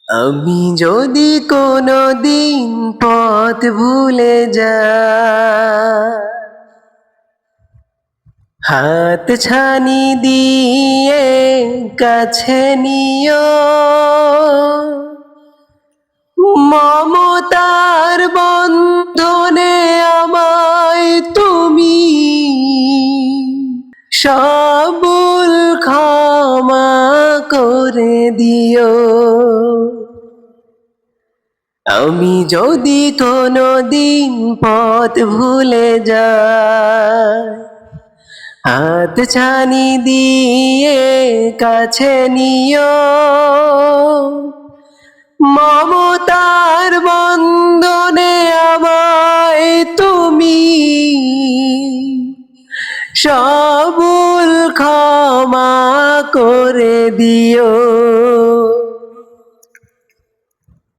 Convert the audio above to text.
আমি যদি কোনো দিন পথ ভুলে যাই, হাত ছানি দিয়ে কাছে নিও, মমতার বন্ধনে আমায় তুমি সবুল ক্ষমা করে দিও। আমি যদি কোনো দিন পথ ভুলে যাই, হাত ছানি দিয়ে কাছে নিও, মমতার বন্ধনে আমায় তুমি সবুল ক্ষমা করে দিও।